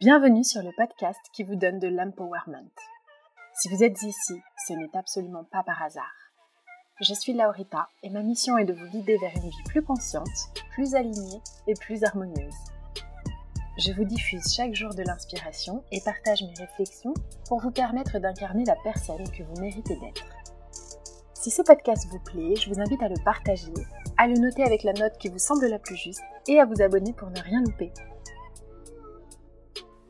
Bienvenue sur le podcast qui vous donne de l'empowerment. Si vous êtes ici, ce n'est absolument pas par hasard. Je suis Laurita et ma mission est de vous guider vers une vie plus consciente, plus alignée et plus harmonieuse. Je vous diffuse chaque jour de l'inspiration et partage mes réflexions pour vous permettre d'incarner la personne que vous méritez d'être. Si ce podcast vous plaît, je vous invite à le partager, à le noter avec la note qui vous semble la plus juste et à vous abonner pour ne rien louper.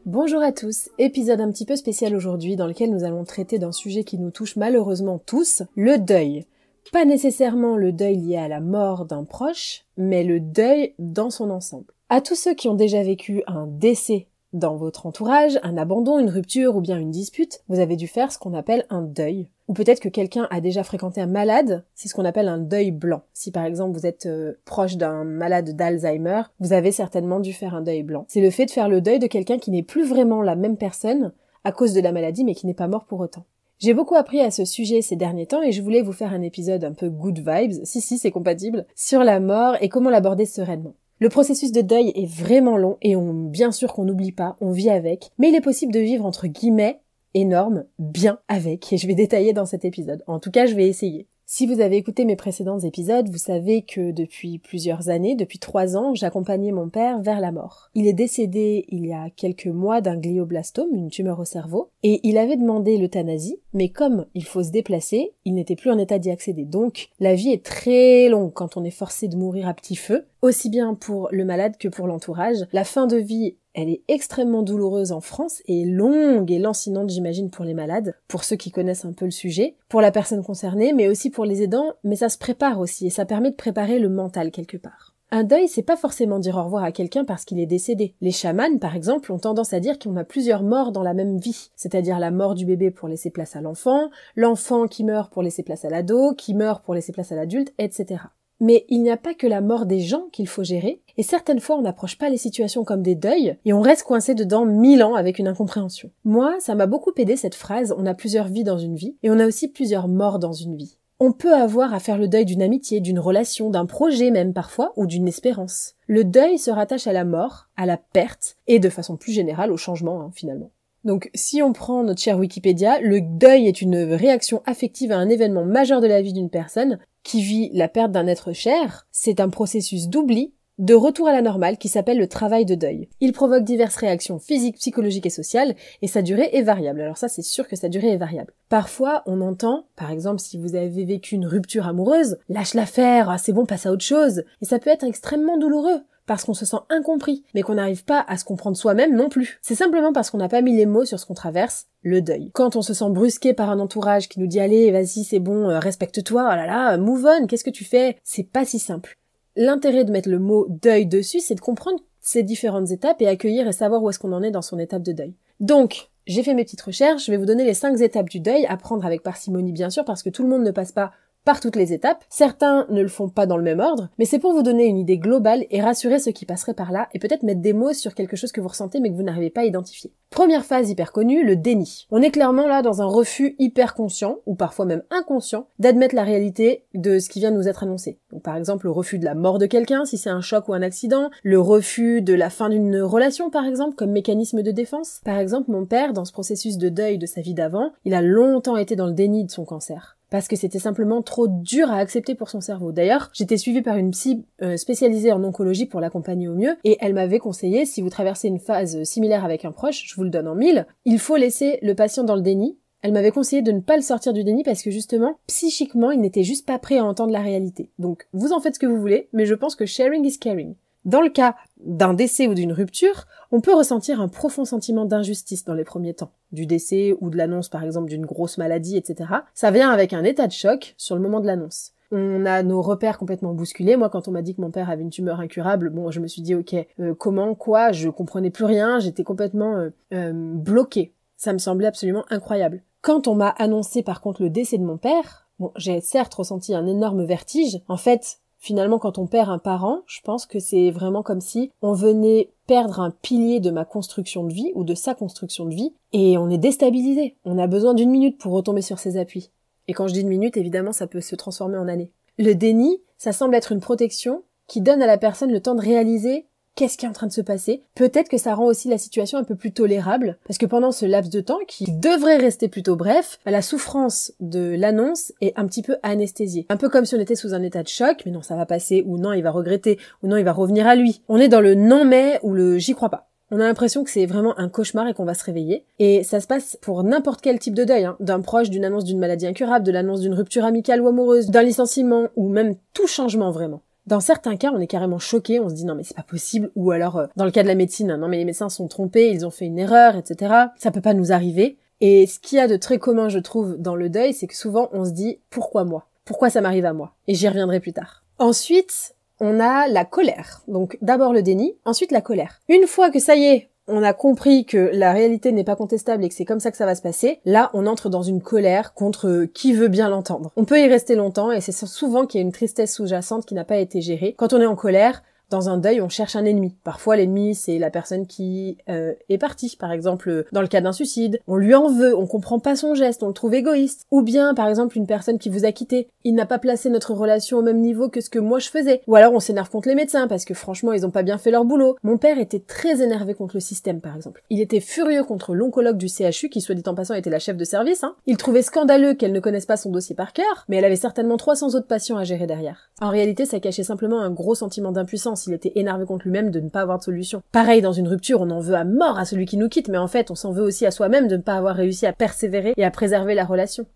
Bonjour à tous, épisode un petit peu spécial aujourd'hui dans lequel nous allons traiter d'un sujet qui nous touche malheureusement tous, le deuil. Pas nécessairement le deuil lié à la mort d'un proche, mais le deuil dans son ensemble. À tous ceux qui ont déjà vécu un décès dans votre entourage, un abandon, une rupture ou bien une dispute, vous avez dû faire ce qu'on appelle un deuil. Ou peut-être que quelqu'un a déjà fréquenté un malade, c'est ce qu'on appelle un deuil blanc. Si par exemple vous êtes proche d'un malade d'Alzheimer, vous avez certainement dû faire un deuil blanc. C'est le fait de faire le deuil de quelqu'un qui n'est plus vraiment la même personne à cause de la maladie mais qui n'est pas mort pour autant. J'ai beaucoup appris à ce sujet ces derniers temps et je voulais vous faire un épisode un peu good vibes, si c'est compatible, sur la mort et comment l'aborder sereinement. Le processus de deuil est vraiment long et bien sûr qu'on n'oublie pas, on vit avec, mais il est possible de vivre entre guillemets énorme, bien avec, et je vais détailler dans cet épisode. En tout cas, je vais essayer. Si vous avez écouté mes précédents épisodes, vous savez que depuis plusieurs années, depuis 3 ans, j'accompagnais mon père vers la mort. Il est décédé il y a quelques mois d'un glioblastome, une tumeur au cerveau, et il avait demandé l'euthanasie, mais comme il faut se déplacer, il n'était plus en état d'y accéder. Donc, la vie est très longue quand on est forcé de mourir à petit feu, aussi bien pour le malade que pour l'entourage. La fin de vie, elle est extrêmement douloureuse en France et longue et lancinante, j'imagine, pour les malades, pour ceux qui connaissent un peu le sujet, pour la personne concernée, mais aussi pour les aidants, mais ça se prépare aussi et ça permet de préparer le mental quelque part. Un deuil, c'est pas forcément dire au revoir à quelqu'un parce qu'il est décédé. Les chamans, par exemple, ont tendance à dire qu'on a plusieurs morts dans la même vie, c'est-à-dire la mort du bébé pour laisser place à l'enfant, l'enfant qui meurt pour laisser place à l'ado, qui meurt pour laisser place à l'adulte, etc. Mais il n'y a pas que la mort des gens qu'il faut gérer, et certaines fois on n'approche pas les situations comme des deuils, et on reste coincé dedans 1000 ans avec une incompréhension. Moi, ça m'a beaucoup aidé cette phrase, on a plusieurs vies dans une vie, et on a aussi plusieurs morts dans une vie. On peut avoir à faire le deuil d'une amitié, d'une relation, d'un projet même parfois, ou d'une espérance. Le deuil se rattache à la mort, à la perte, et de façon plus générale au changement, finalement. Donc, si on prend notre cher Wikipédia, le deuil est une réaction affective à un événement majeur de la vie d'une personne qui vit la perte d'un être cher. C'est un processus d'oubli, de retour à la normale qui s'appelle le travail de deuil. Il provoque diverses réactions physiques, psychologiques et sociales, et sa durée est variable. Alors ça, c'est sûr que sa durée est variable. Parfois, on entend, par exemple, si vous avez vécu une rupture amoureuse, lâche l'affaire, c'est bon, passe à autre chose. Et ça peut être extrêmement douloureux, parce qu'on se sent incompris, mais qu'on n'arrive pas à se comprendre soi-même non plus. C'est simplement parce qu'on n'a pas mis les mots sur ce qu'on traverse, le deuil. Quand on se sent brusqué par un entourage qui nous dit « Allez, vas-y, c'est bon, respecte-toi, oh là là, move on, qu'est-ce que tu fais ?» C'est pas si simple. L'intérêt de mettre le mot « deuil » dessus, c'est de comprendre ces différentes étapes et accueillir et savoir où est-ce qu'on en est dans son étape de deuil. Donc, j'ai fait mes petites recherches, je vais vous donner les 5 étapes du deuil, à prendre avec parcimonie bien sûr, parce que tout le monde ne passe pas par toutes les étapes. Certains ne le font pas dans le même ordre, mais c'est pour vous donner une idée globale et rassurer ceux qui passeraient par là et peut-être mettre des mots sur quelque chose que vous ressentez mais que vous n'arrivez pas à identifier. Première phase hyper connue, le déni. On est clairement là dans un refus hyper conscient, ou parfois même inconscient, d'admettre la réalité de ce qui vient de nous être annoncé. Donc par exemple le refus de la mort de quelqu'un si c'est un choc ou un accident, le refus de la fin d'une relation par exemple comme mécanisme de défense. Par exemple mon père, dans ce processus de deuil de sa vie d'avant, il a longtemps été dans le déni de son cancer. Parce que c'était simplement trop dur à accepter pour son cerveau. D'ailleurs, j'étais suivie par une psy spécialisée en oncologie pour l'accompagner au mieux, et elle m'avait conseillé, si vous traversez une phase similaire avec un proche, je vous le donne en 1000, il faut laisser le patient dans le déni. Elle m'avait conseillé de ne pas le sortir du déni parce que justement, psychiquement, il n'était juste pas prêt à entendre la réalité. Donc, vous en faites ce que vous voulez, mais je pense que sharing is caring. Dans le cas d'un décès ou d'une rupture, on peut ressentir un profond sentiment d'injustice dans les premiers temps. Du décès ou de l'annonce par exemple d'une grosse maladie, etc. Ça vient avec un état de choc sur le moment de l'annonce. On a nos repères complètement bousculés. Moi, quand on m'a dit que mon père avait une tumeur incurable, je me suis dit ok, comment, quoi, je comprenais plus rien, j'étais complètement bloquée. Ça me semblait absolument incroyable. Quand on m'a annoncé par contre le décès de mon père, j'ai certes ressenti un énorme vertige. En fait, finalement, quand on perd un parent, je pense que c'est vraiment comme si on venait perdre un pilier de ma construction de vie ou de sa construction de vie et on est déstabilisé. On a besoin d'1 minute pour retomber sur ses appuis. Et quand je dis 1 minute, évidemment, ça peut se transformer en années. Le déni, ça semble être une protection qui donne à la personne le temps de réaliser qu'est-ce qui est en train de se passer. Peut-être que ça rend aussi la situation un peu plus tolérable, parce que pendant ce laps de temps, qui devrait rester plutôt bref, la souffrance de l'annonce est un petit peu anesthésiée. Un peu comme si on était sous un état de choc, mais non, ça va passer, ou non, il va regretter, ou non, il va revenir à lui. On est dans le non mais ou le j'y crois pas. On a l'impression que c'est vraiment un cauchemar et qu'on va se réveiller. Et ça se passe pour n'importe quel type de deuil, d'un proche, d'une annonce d'une maladie incurable, de l'annonce d'une rupture amicale ou amoureuse, d'un licenciement, ou même tout changement vraiment. Dans certains cas, on est carrément choqué, on se dit non mais c'est pas possible, ou alors dans le cas de la médecine, non mais les médecins sont trompés, ils ont fait une erreur, etc. Ça peut pas nous arriver. Et ce qu'il y a de très commun, je trouve, dans le deuil, c'est que souvent on se dit pourquoi moi ? Pourquoi ça m'arrive à moi ? Et j'y reviendrai plus tard. Ensuite, on a la colère. Donc d'abord le déni, ensuite la colère. Une fois que ça y est, on a compris que la réalité n'est pas contestable et que c'est comme ça que ça va se passer, là, on entre dans une colère contre qui veut bien l'entendre. On peut y rester longtemps et c'est souvent qu'il y a une tristesse sous-jacente qui n'a pas été gérée. Quand on est en colère, dans un deuil, on cherche un ennemi. Parfois, l'ennemi, c'est la personne qui est partie. Par exemple, dans le cas d'un suicide, on lui en veut, on comprend pas son geste, on le trouve égoïste. Ou bien, par exemple, une personne qui vous a quitté. Il n'a pas placé notre relation au même niveau que ce que moi je faisais. Ou alors, on s'énerve contre les médecins parce que franchement, ils ont pas bien fait leur boulot. Mon père était très énervé contre le système, par exemple. Il était furieux contre l'oncologue du CHU, qui, soit dit en passant, était la chef de service. Il trouvait scandaleux qu'elle ne connaisse pas son dossier par cœur, mais elle avait certainement 300 autres patients à gérer derrière. En réalité, ça cachait simplement un gros sentiment d'impuissance. Il était énervé contre lui-même de ne pas avoir de solution. Pareil, dans une rupture, on en veut à mort à celui qui nous quitte, mais en fait, on s'en veut aussi à soi-même de ne pas avoir réussi à persévérer et à préserver la relation.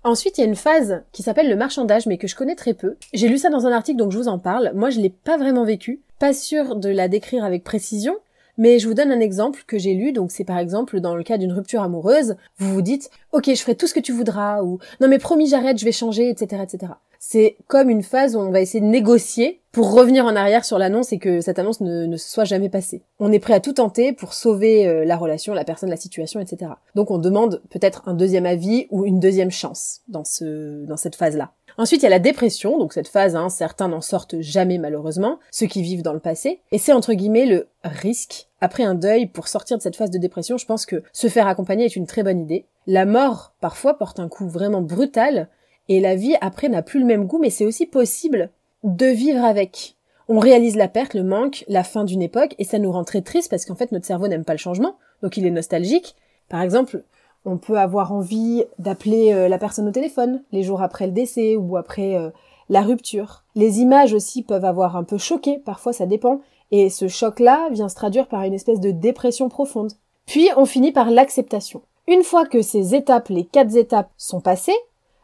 Ensuite, il y a une phase qui s'appelle le marchandage, mais que je connais très peu. J'ai lu ça dans un article, donc je vous en parle. Moi, je l'ai pas vraiment vécu. Pas sûre de la décrire avec précision, mais je vous donne un exemple que j'ai lu. Donc c'est par exemple dans le cas d'une rupture amoureuse, vous vous dites « Ok, je ferai tout ce que tu voudras » ou « Non mais promis, j'arrête, je vais changer, etc. etc. » C'est comme une phase où on va essayer de négocier pour revenir en arrière sur l'annonce et que cette annonce ne se soit jamais passée. On est prêt à tout tenter pour sauver la relation, la personne, la situation, etc. Donc on demande peut-être un deuxième avis ou une deuxième chance dans cette phase-là. Ensuite, il y a la dépression, donc cette phase, certains n'en sortent jamais malheureusement, ceux qui vivent dans le passé, et c'est entre guillemets le risque. Après un deuil, pour sortir de cette phase de dépression, je pense que se faire accompagner est une très bonne idée. La mort, parfois, porte un coup vraiment brutal, et la vie, après, n'a plus le même goût, mais c'est aussi possible de vivre avec. On réalise la perte, le manque, la fin d'une époque, et ça nous rend très triste parce qu'en fait, notre cerveau n'aime pas le changement, donc il est nostalgique. Par exemple, on peut avoir envie d'appeler la personne au téléphone, les jours après le décès ou après la rupture. Les images aussi peuvent avoir un peu choqué, parfois ça dépend, et ce choc-là vient se traduire par une espèce de dépression profonde. Puis on finit par l'acceptation. Une fois que ces étapes, les 4 étapes, sont passées,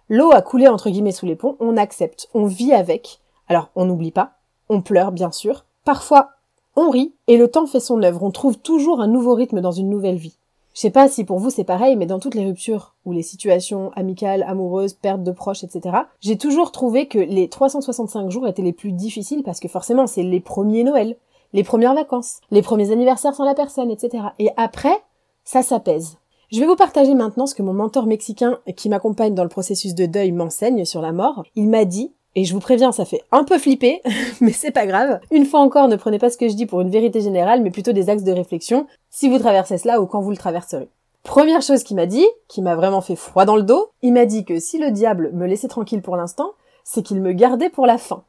l'eau a coulé entre guillemets sous les ponts, on accepte, on vit avec. Alors on n'oublie pas, on pleure bien sûr, parfois on rit, et le temps fait son œuvre, on trouve toujours un nouveau rythme dans une nouvelle vie. Je sais pas si pour vous c'est pareil, mais dans toutes les ruptures ou les situations amicales, amoureuses, perte de proches, etc., j'ai toujours trouvé que les 365 jours étaient les plus difficiles parce que forcément c'est les premiers Noël, les premières vacances, les premiers anniversaires sans la personne, etc. Et après, ça s'apaise. Je vais vous partager maintenant ce que mon mentor mexicain qui m'accompagne dans le processus de deuil m'enseigne sur la mort. Il m'a dit, et je vous préviens, ça fait un peu flipper, mais c'est pas grave. Une fois encore, ne prenez pas ce que je dis pour une vérité générale, mais plutôt des axes de réflexion, si vous traversez cela ou quand vous le traverserez. Première chose qu'il m'a dit, qui m'a vraiment fait froid dans le dos, il m'a dit que si le diable me laissait tranquille pour l'instant, c'est qu'il me gardait pour la fin.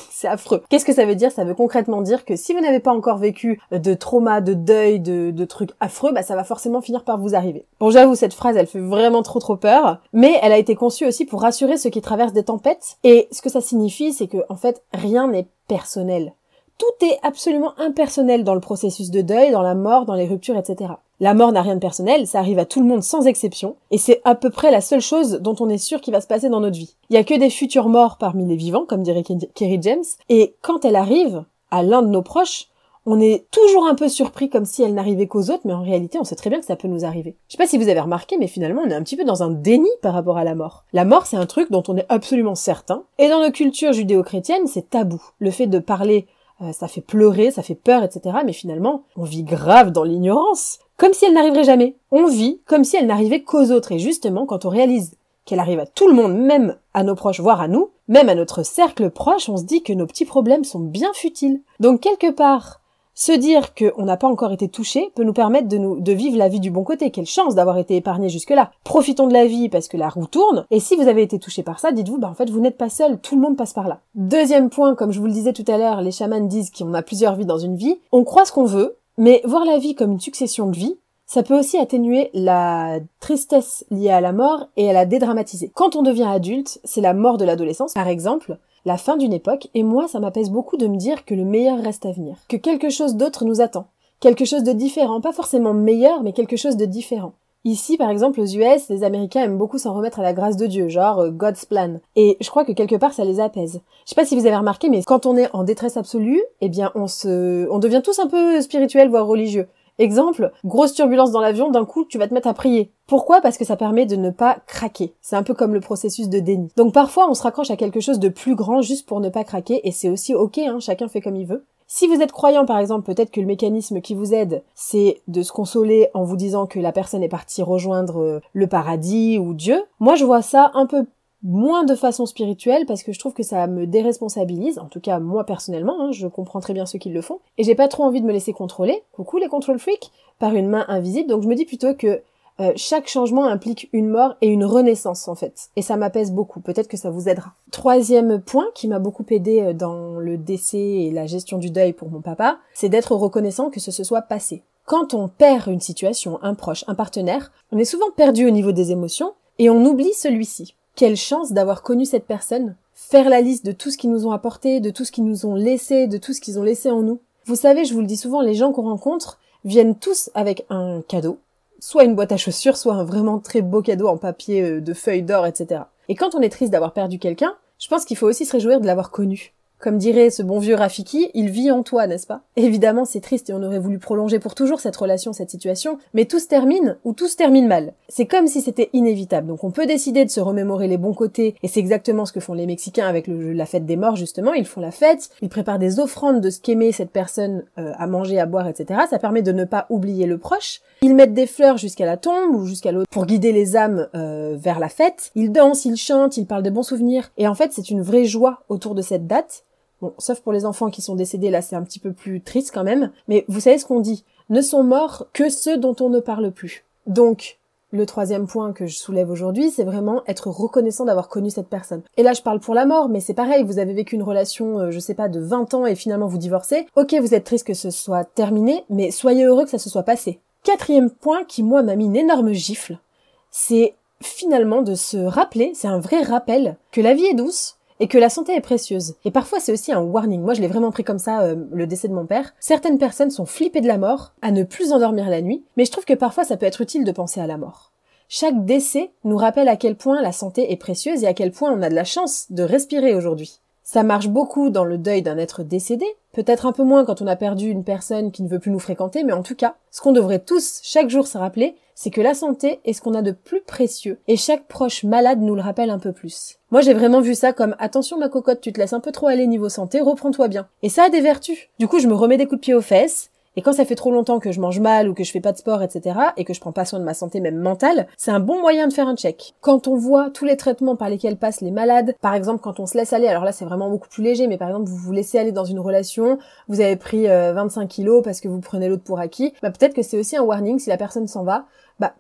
C'est affreux. Qu'est-ce que ça veut dire ? Ça veut concrètement dire que si vous n'avez pas encore vécu de trauma, de deuil, de trucs affreux, ça va forcément finir par vous arriver. Bon, j'avoue, cette phrase, elle fait vraiment trop peur, mais elle a été conçue aussi pour rassurer ceux qui traversent des tempêtes, et ce que ça signifie, c'est que, en fait, rien n'est personnel. Tout est absolument impersonnel dans le processus de deuil, dans la mort, dans les ruptures, etc. La mort n'a rien de personnel, ça arrive à tout le monde sans exception, et c'est à peu près la seule chose dont on est sûr qu'il va se passer dans notre vie. Il y a que des futurs morts parmi les vivants, comme dirait Kerry James, et quand elle arrive à l'un de nos proches, on est toujours un peu surpris comme si elle n'arrivait qu'aux autres, mais en réalité, on sait très bien que ça peut nous arriver. Je sais pas si vous avez remarqué, mais finalement, on est un petit peu dans un déni par rapport à la mort. La mort, c'est un truc dont on est absolument certain, et dans nos cultures judéo-chrétiennes, c'est tabou. Le fait de parler, ça fait pleurer, ça fait peur, etc., mais finalement, on vit grave dans l'ignorance. Comme si elle n'arriverait jamais. On vit comme si elle n'arrivait qu'aux autres. Et justement, quand on réalise qu'elle arrive à tout le monde, même à nos proches, voire à nous, même à notre cercle proche, on se dit que nos petits problèmes sont bien futiles. Donc quelque part, Se dire qu'on n'a pas encore été touché peut nous permettre de vivre la vie du bon côté. Quelle chance d'avoir été épargné jusque-là. Profitons de la vie parce que la roue tourne. Et si vous avez été touché par ça, dites-vous, en fait, vous n'êtes pas seul. Tout le monde passe par là. Deuxième point, comme je vous le disais tout à l'heure, les chamans disent qu'on a plusieurs vies dans une vie. On croit ce qu'on veut, mais voir la vie comme une succession de vies, ça peut aussi atténuer la tristesse liée à la mort et à la dédramatiser. Quand on devient adulte, c'est la mort de l'adolescence, par exemple, la fin d'une époque, et moi, ça m'apaise beaucoup de me dire que le meilleur reste à venir. Que quelque chose d'autre nous attend. Quelque chose de différent, pas forcément meilleur, mais quelque chose de différent. Ici, par exemple, aux US, les Américains aiment beaucoup s'en remettre à la grâce de Dieu, genre God's plan. Et je crois que quelque part, ça les apaise. Je sais pas si vous avez remarqué, mais quand on est en détresse absolue, eh bien, on devient tous un peu spirituels, voire religieux. Exemple, grosse turbulence dans l'avion, d'un coup, tu vas te mettre à prier. Pourquoi ? Parce que ça permet de ne pas craquer. C'est un peu comme le processus de déni. Donc parfois, on se raccroche à quelque chose de plus grand juste pour ne pas craquer, et c'est aussi ok, chacun fait comme il veut. Si vous êtes croyant, par exemple, peut-être que le mécanisme qui vous aide, c'est de se consoler en vous disant que la personne est partie rejoindre le paradis ou Dieu. Moi, je vois ça un peu moins de façon spirituelle parce que je trouve que ça me déresponsabilise, en tout cas moi personnellement, je comprends très bien ceux qui le font, et j'ai pas trop envie de me laisser contrôler, coucou les control freaks, par une main invisible, donc je me dis plutôt que chaque changement implique une mort et une renaissance en fait, et ça m'apaise beaucoup, peut-être que ça vous aidera. Troisième point qui m'a beaucoup aidé dans le décès et la gestion du deuil pour mon papa, c'est d'être reconnaissant que ce se soit passé. Quand on perd une situation, un proche, un partenaire, on est souvent perdu au niveau des émotions, et on oublie celui-ci. Quelle chance d'avoir connu cette personne, faire la liste de tout ce qu'ils nous ont apporté, de tout ce qu'ils nous ont laissé, de tout ce qu'ils ont laissé en nous. Vous savez, je vous le dis souvent, les gens qu'on rencontre viennent tous avec un cadeau, soit une boîte à chaussures, soit un vraiment très beau cadeau en papier de feuilles d'or, etc. Et quand on est triste d'avoir perdu quelqu'un, je pense qu'il faut aussi se réjouir de l'avoir connu. Comme dirait ce bon vieux Rafiki, il vit en toi, n'est-ce pas? Évidemment, c'est triste et on aurait voulu prolonger pour toujours cette relation, cette situation, mais tout se termine ou tout se termine mal. C'est comme si c'était inévitable. Donc on peut décider de se remémorer les bons côtés, et c'est exactement ce que font les Mexicains avec la fête des morts, justement. Ils font la fête, ils préparent des offrandes de ce qu'aimait cette personne à manger, à boire, etc. Ça permet de ne pas oublier le proche. Ils mettent des fleurs jusqu'à la tombe ou jusqu'à l'autre pour guider les âmes vers la fête. Ils dansent, ils chantent, ils parlent de bons souvenirs. Et en fait, c'est une vraie joie autour de cette date. Bon, sauf pour les enfants qui sont décédés, là c'est un petit peu plus triste quand même, mais vous savez ce qu'on dit, ne sont morts que ceux dont on ne parle plus. Donc, le troisième point que je soulève aujourd'hui, c'est vraiment être reconnaissant d'avoir connu cette personne. Et là je parle pour la mort, mais c'est pareil, vous avez vécu une relation, je sais pas, de 20 ans et finalement vous divorcez, ok vous êtes triste que ce soit terminé, mais soyez heureux que ça se soit passé. Quatrième point qui moi m'a mis une énorme gifle, c'est finalement de se rappeler, c'est un vrai rappel, que la vie est douce, et que la santé est précieuse. Et parfois c'est aussi un warning. Moi je l'ai vraiment pris comme ça, le décès de mon père. Certaines personnes sont flippées de la mort, à ne plus endormir la nuit, mais je trouve que parfois ça peut être utile de penser à la mort. Chaque décès nous rappelle à quel point la santé est précieuse et à quel point on a de la chance de respirer aujourd'hui. Ça marche beaucoup dans le deuil d'un être décédé, peut-être un peu moins quand on a perdu une personne qui ne veut plus nous fréquenter, mais en tout cas, ce qu'on devrait tous chaque jour se rappeler, c'est que la santé est ce qu'on a de plus précieux, et chaque proche malade nous le rappelle un peu plus. Moi j'ai vraiment vu ça comme « Attention ma cocotte, tu te laisses un peu trop aller niveau santé, reprends-toi bien ». Et ça a des vertus. Du coup je me remets des coups de pied aux fesses, et quand ça fait trop longtemps que je mange mal ou que je fais pas de sport, etc., et que je prends pas soin de ma santé même mentale, c'est un bon moyen de faire un check. Quand on voit tous les traitements par lesquels passent les malades, par exemple quand on se laisse aller, alors là c'est vraiment beaucoup plus léger, mais par exemple vous vous laissez aller dans une relation, vous avez pris 25 kilos parce que vous prenez l'autre pour acquis, peut-être que c'est aussi un warning si la personne s'en va,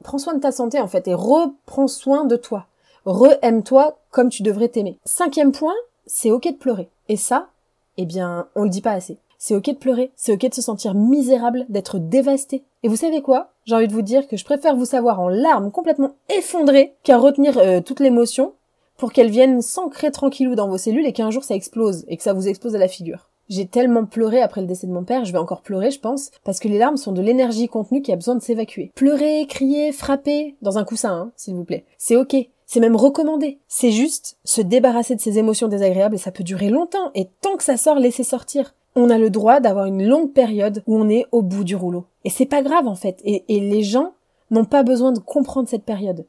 prends soin de ta santé en fait, et reprends soin de toi. Re-aime-toi comme tu devrais t'aimer. Cinquième point, c'est ok de pleurer. Et ça, eh bien, on le dit pas assez. C'est ok de pleurer, c'est ok de se sentir misérable, d'être dévasté. Et vous savez quoi ? J'ai envie de vous dire que je préfère vous savoir en larmes complètement effondrées qu'à retenir toute l'émotion pour qu'elle vienne s'ancrer tranquillou dans vos cellules et qu'un jour ça explose et que ça vous explose à la figure. J'ai tellement pleuré après le décès de mon père, je vais encore pleurer je pense, parce que les larmes sont de l'énergie contenue qui a besoin de s'évacuer. Pleurer, crier, frapper, dans un coussin, s'il vous plaît. C'est ok. C'est même recommandé. C'est juste se débarrasser de ces émotions désagréables et ça peut durer longtemps. Et tant que ça sort, laissez sortir. On a le droit d'avoir une longue période où on est au bout du rouleau. Et c'est pas grave en fait. Et les gens n'ont pas besoin de comprendre cette période.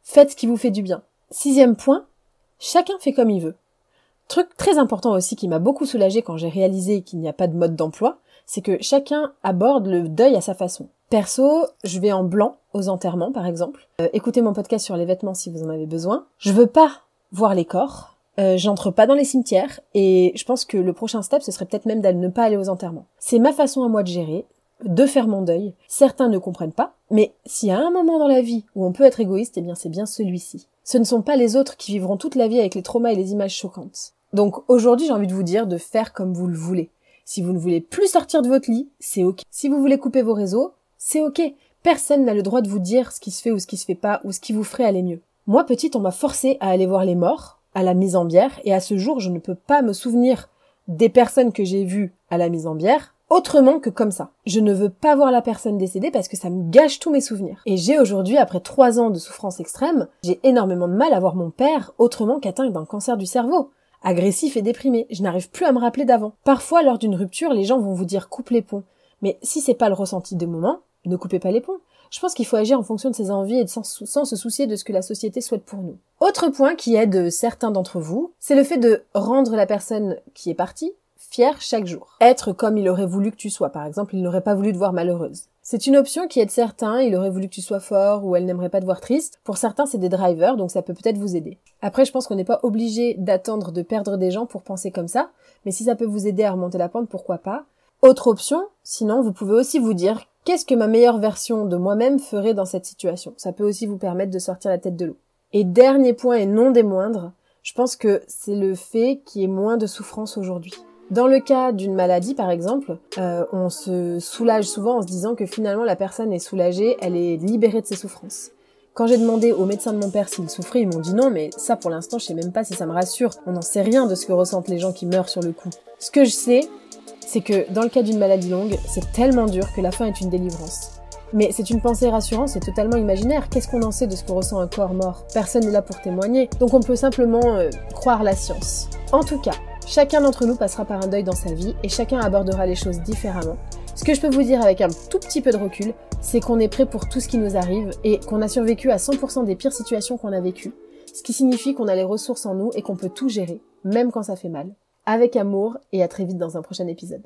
Faites ce qui vous fait du bien. Sixième point, chacun fait comme il veut. Truc très important aussi qui m'a beaucoup soulagée quand j'ai réalisé qu'il n'y a pas de mode d'emploi, c'est que chacun aborde le deuil à sa façon. Perso, je vais en blanc aux enterrements par exemple. Écoutez mon podcast sur les vêtements si vous en avez besoin. Je veux pas voir les corps, J'entre pas dans les cimetières et je pense que le prochain step, ce serait peut-être même d'aller ne pas aller aux enterrements. C'est ma façon à moi de gérer, de faire mon deuil. Certains ne comprennent pas, mais s'il y a un moment dans la vie où on peut être égoïste, eh bien c'est bien celui-ci. Ce ne sont pas les autres qui vivront toute la vie avec les traumas et les images choquantes. Donc aujourd'hui, j'ai envie de vous dire de faire comme vous le voulez. Si vous ne voulez plus sortir de votre lit, c'est ok. Si vous voulez couper vos réseaux, c'est ok. Personne n'a le droit de vous dire ce qui se fait ou ce qui se fait pas ou ce qui vous ferait aller mieux. Moi, petite, on m'a forcée à aller voir les morts, à la mise en bière, et à ce jour, je ne peux pas me souvenir des personnes que j'ai vues à la mise en bière autrement que comme ça. Je ne veux pas voir la personne décédée parce que ça me gâche tous mes souvenirs. Et j'ai aujourd'hui, après 3 ans de souffrance extrême, j'ai énormément de mal à voir mon père autrement qu'atteint d'un cancer du cerveau. Agressif et déprimé, je n'arrive plus à me rappeler d'avant. Parfois, lors d'une rupture, les gens vont vous dire « coupe les ponts ». Mais si c'est pas le ressenti du moment, ne coupez pas les ponts. Je pense qu'il faut agir en fonction de ses envies et sans se soucier de ce que la société souhaite pour nous. Autre point qui aide certains d'entre vous, c'est le fait de rendre la personne qui est partie fière chaque jour. Être comme il aurait voulu que tu sois. Par exemple, il n'aurait pas voulu te voir malheureuse. C'est une option qui aide certains, il aurait voulu que tu sois fort ou elle n'aimerait pas te voir triste. Pour certains, c'est des drivers, donc ça peut peut-être vous aider. Après, je pense qu'on n'est pas obligé d'attendre de perdre des gens pour penser comme ça, mais si ça peut vous aider à remonter la pente, pourquoi pas. Autre option, sinon, vous pouvez aussi vous dire qu'est-ce que ma meilleure version de moi-même ferait dans cette situation. Ça peut aussi vous permettre de sortir la tête de l'eau. Et dernier point et non des moindres, je pense que c'est le fait qu'il y ait moins de souffrance aujourd'hui. Dans le cas d'une maladie, par exemple, on se soulage souvent en se disant que finalement la personne est soulagée, elle est libérée de ses souffrances. Quand j'ai demandé aux médecins de mon père s'il souffrait, ils m'ont dit non, mais ça pour l'instant je sais même pas si ça me rassure. On n'en sait rien de ce que ressentent les gens qui meurent sur le coup. Ce que je sais, c'est que dans le cas d'une maladie longue, c'est tellement dur que la fin est une délivrance. Mais c'est une pensée rassurante, c'est totalement imaginaire. Qu'est-ce qu'on en sait de ce que ressent un corps mort? Personne n'est là pour témoigner, donc on peut simplement croire la science. En tout cas, chacun d'entre nous passera par un deuil dans sa vie et chacun abordera les choses différemment. Ce que je peux vous dire avec un tout petit peu de recul, c'est qu'on est prêt pour tout ce qui nous arrive et qu'on a survécu à 100% des pires situations qu'on a vécues. Ce qui signifie qu'on a les ressources en nous et qu'on peut tout gérer, même quand ça fait mal. Avec amour et à très vite dans un prochain épisode.